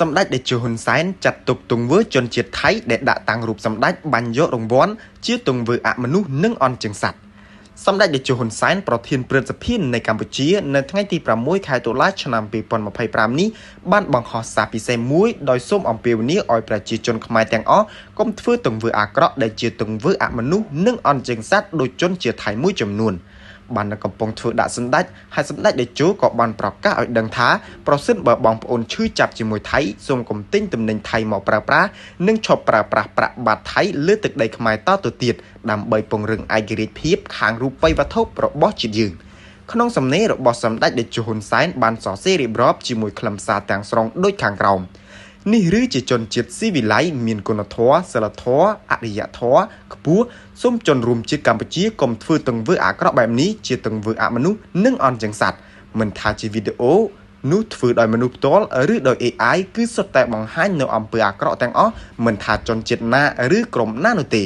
សម្ដេចតេជោហ៊ុនសែនចាត់ទុកទង្វើជនជាតិថៃដែលដាក់តាំងរូបសម្ដេចបាញ់យករង្វាន់ជាទង្វើអមនុស្សនិងអន់ជើងសត្វសម្ដេចតេជោហ៊ុនសែនប្រធានព្រឹទ្ធសភានៃកម្ពុជានៅថ្ងៃទី6ខែតុលាឆ្នាំ2025នេះបានបង្ហោះសារពិសេសមួយដោយសូមអំពាវនាវឲ្យប្រជាជនខ្មែរទាំងអស់កុំធ្វើទង្វើអាក្រក់ដែលជាទង្វើអមនុស្សនិងអន់ជើងសត្វដោយជនជាតិថៃមួយចំនួនបានកំពុងធ្វើដាក់សម្ដេចហើយសម្ដេចតេជោក៏បានប្រកាសឲ្យដឹងថាប្រសិនបើបងប្អូនឈឺចាប់ជាមួយថៃសូមកុំទិញទំនិញថៃមកប្រើប្រាស់និងឈប់ប្រើប្រាស់ប្រាក់បាតថៃលើទឹកដីខ្មែរតទៅទៀតដើម្បីពង្រឹងឯករាជ្យភាពខាងរូបិយវត្ថុរបស់ជាតិយើងក្នុងសំណេររបស់សម្ដេចតេជោហ៊ុនសែនបានសរសេររៀបរាប់ជាមួយខ្លឹមសារទាំងស្រុងដូចខាងក្រោមនេះឬជាជនជាតិស៊ីវិល័យមានគុណធម៌សិលធម៌អរិយធម៌ខ្ពស់សូមជនរួមជាតិកម្ពុជាកុំធ្វើទង្វើអាក្រក់បែបនេះជាទង្វើអមនុស្សនិងអន់ជើងសត្វមិនថាជាវីដេអូនោះធ្វើដោយមនុស្សផ្ទាល់ឬដោយ AI គឺសុទ្ធតែបង្ហាញនៅអំពើអាក្រក់ទាំងអស់មិនថាជនជាតិណាឬក្រុមណានោះទេ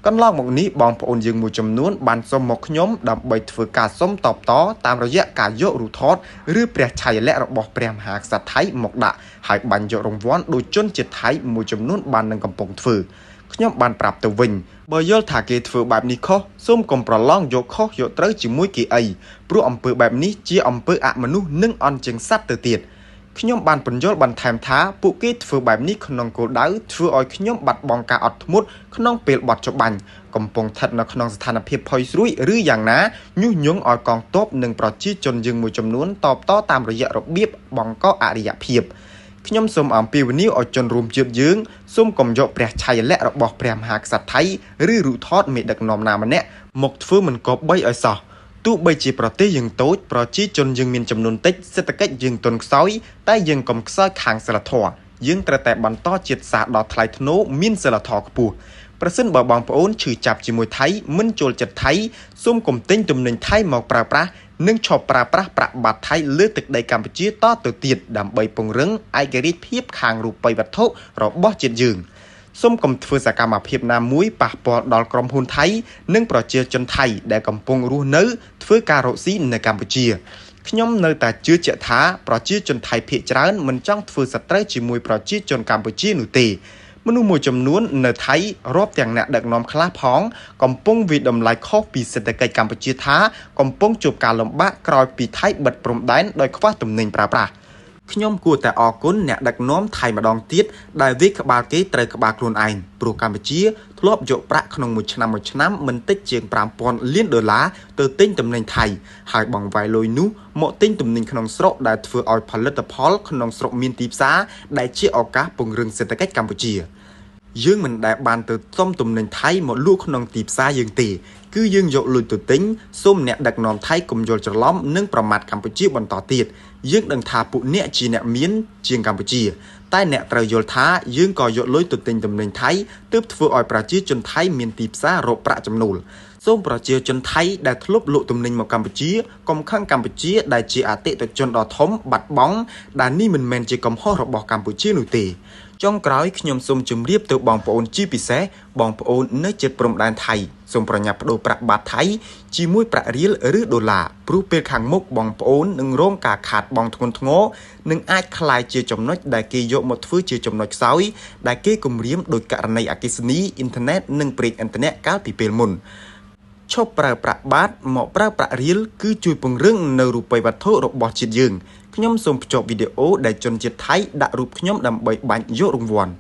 កន្លងមកនេះបងប្អូនយើងមួយចំនួនបានសុំមកខ្ញុំដើម្បីធ្វើការសុំតបតតាមរយៈការយករូបថតឬព្រះឆាយាល័ក្ខណ៍របស់ព្រះមហាក្សត្រថៃមកដាក់ហើយបាញ់យករង្វាន់ដោយជនជាតិថៃមួយចំនួនបាននឹងកំពុងធ្វើខ្ញុំបានប្រាប់ទៅវិញបើយល់ថាគេធ្វើបែបនេះខុសសូមកុំប្រឡងយកខុសយកត្រូវជាមួយគេអីព្រោះអំពើបែបនេះជាអំពើអមនុស្សនិងអន់ជើងសត្វទៅទៀតខ្ញុំបានបញ្យល់បន្ថែមថាពួកគេធ្វើបែបនេះក្នុងគោលដៅធ្វើឲ្យខ្ញុំបាត់បង់ការអត់ធ្មត់ក្នុងពេលបត់ច្បាញ់កំពុងស្ថិតនៅក្នុងស្ថានភាពផុយស្រួយឬយ៉ាងណាញុះញង់ឲ្យកងទ័ពនិងប្រជាជនយើងមួយចំនួនតបតតាមរយៈរបៀបបង្កអរិយភាពខ្ញុំសូមអំពាវនាវឲ្យជនរួមជាតិយើងសូមកុំយកព្រះឆាយាល័ក្ខណ៍របស់ព្រះមហាក្សត្រថៃឬរូបថតមេដឹកនាំណាម្នាក់មកធ្វើមិនគប្បីឲ្យសោះទោះបីជាប្រទេសយើងតូចប្រជាជនយើងមានចំនួនតិចសេដ្ឋកិច្ចយើងទន់ខ្សោយតែយើងកុំខ្សោយខាងសិលធម៌យើងត្រូវតែបន្តជាតិសាសន៍ដ៏ថ្លៃថ្នូរមានសិលធម៌ខ្ពស់ប្រសិនបើបងប្អូនឈឺចាប់ជាមួយថៃមិនចូលចិត្តថៃសូមកុំទិញទំនិញថៃមកប្រើប្រាស់និងឈប់ប្រើប្រាស់ប្រាក់បាតថៃលើទឹកដីកម្ពុជាតទៅទៀតដើម្បីពង្រឹងឯករាជ្យភាពខាងរូបិយវត្ថុរបស់ជាតិយើងសូមកុំធ្វើសកម្មភាពណាមួយប៉ះពាល់ដល់ក្រុមហ៊ុនថៃនិងប្រជាជនថៃដែលកំពុងរស់នៅធ្វើការរកស៊ីនៅកម្ពុជាខ្ញុំនៅតែជឿជាក់ថាប្រជាជនថៃភាគច្រើនមិនចង់ធ្វើសត្រូវជាមួយប្រជាជនកម្ពុជានោះទេមនុស្សមួយចំនួននៅថៃរាប់ទាំងអ្នកដឹកនាំខ្លះផងកំពុងវិតម្លៃខុសពីសេដ្ឋកិច្ចកម្ពុជាថាកំពុងជួបការលំបាកក្រោយពីថៃបិទព្រំដែនដោយខ្វះទំនិញប្រើប្រាស់ខ្ញុំគួរតែអរគុណអ្នកដឹកនាំថៃម្ដងទៀតដែលវាក្បាលគេត្រូវក្បាលខ្លួនឯងព្រោះកម្ពុជាធ្លាប់យកប្រាក់ក្នុងមួយឆ្នាំមិនតិចជាង$5,000 លានទៅទិញទំនិញថៃហើយបង្វែរលុយនោះមកទិញទំនិញក្នុងស្រុកដែលធ្វើឲ្យផលិតផលក្នុងស្រុកមានទីផ្សារដែលជាឱកាសពង្រឹងសេដ្ឋកិច្ចកម្ពុជាយើងមិនដែលបានទៅសុំទំនិញថៃមកលក់ក្នុងទីផ្សារយើងទេគឺយើងយកលុយទៅទិញសូមអ្នកដឹកនាំថៃកុំយល់ច្រឡំនិងប្រមាថកម្ពុជាបន្តទៀតយើងដឹងថាពួកអ្នកជាអ្នកមានជាងកម្ពុជាតែអ្នកត្រូវយល់ថាយើងក៏យកលុយទៅទិញទំនិញថៃទើបធ្វើឲ្យប្រជាជនថៃមានទីផ្សាររកប្រាក់ចំណូលសូមប្រជាជនថៃដែលធ្លាប់លក់ទំនិញមកកម្ពុជាកុំខឹងកម្ពុជាដែលជាអតិថិជនដ៏ធំបាត់បង់ដែលនេះមិនមែនជាកំហុសរបស់កម្ពុជានោះទេចុងក្រោយខ្ញុំសូមជម្រាបទៅបងប្អូនជាពិសេសបងប្អូននៅជិតព្រំដែនថៃសូមប្រញាប់ប្តូរប្រាក់បាតថៃជាមួយប្រាក់រៀលឬដុល្លារព្រោះពេលខាងមុខបងប្អូននឹងរងការខាតបង់ធ្ងន់ធ្ងរនិងអាចក្លាយជាចំណុចដែលគេយកមកធ្វើជាចំណុចខ្សោយដែលគេគំរាមដោយករណីអគ្គិសនីអ៊ីនធឺណិតនិងប្រេងឥន្ធនៈកាលពីពេលមុនឈប់ប្រើប្រាក់បាតមកប្រើប្រាក់រៀលគឺជួយពង្រឹងនៅរូបិយវត្ថុរបស់ជាតិយើងខ្ញុំសូមភ្ជាប់វីដេអូដែលជនជាតិថៃដាក់រូបខ្ញុំដើម្បីបាញ់យករង្វាន់